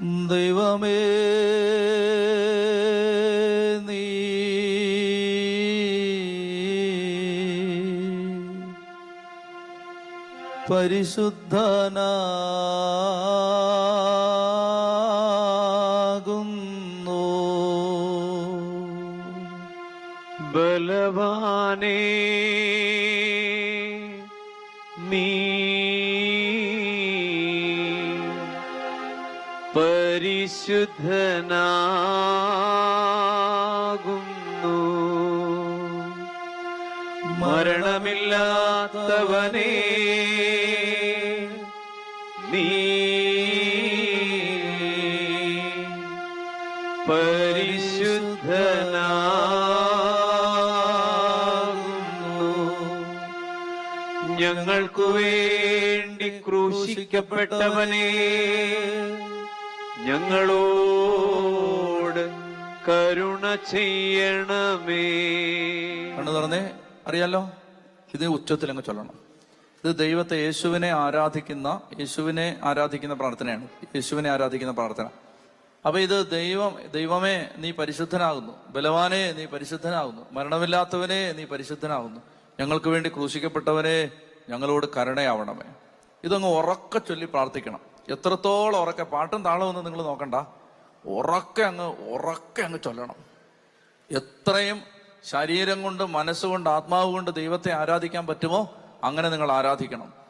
ദൈവമേ, നീ പരിശുദ്ധനാകുന്നു. ബലവാനേ, നീ പരിശുദ്ധനാകുന്നു. മരണമില്ലാത്തവനേ, നീ പരിശുദ്ധനാകുന്നു. ഞങ്ങൾക്കു വേണ്ടി ക്രൂശിക്കപ്പെട്ടവനേ, ഞങ്ങളോട് കരുണ ചെയ്യണമേ. കണ്ണു തുറന്നേ. അറിയാലോ, ഇത് ഉച്ചത്തിൽ അങ്ങ് ചൊല്ലണം. ഇത് ദൈവത്തെ, യേശുവിനെ ആരാധിക്കുന്ന പ്രാർത്ഥനയാണ്. യേശുവിനെ ആരാധിക്കുന്ന പ്രാർത്ഥന. അപ്പൊ ഇത് ദൈവമേ നീ പരിശുദ്ധനാകുന്നു, ബലവാനെ നീ പരിശുദ്ധനാകുന്നു, മരണമില്ലാത്തവനെ നീ പരിശുദ്ധനാകുന്നു, ഞങ്ങൾക്ക് വേണ്ടി ക്രൂശിക്കപ്പെട്ടവനെ ഞങ്ങളോട് കരുണയാവണമേ. ഇതങ്ങ് ഉറക്കെ ചൊല്ലി പ്രാർത്ഥിക്കണം. എത്രത്തോളം ഉറക്കെ, പാട്ടും താളമൊന്നും നിങ്ങൾ നോക്കണ്ട, ഉറക്കെ അങ്ങ് ചൊല്ലണം. എത്രയും ശരീരം കൊണ്ട്, മനസ്സുകൊണ്ട്, ആത്മാവ് കൊണ്ട് ദൈവത്തെ ആരാധിക്കാൻ പറ്റുമോ അങ്ങനെ നിങ്ങൾ ആരാധിക്കണം.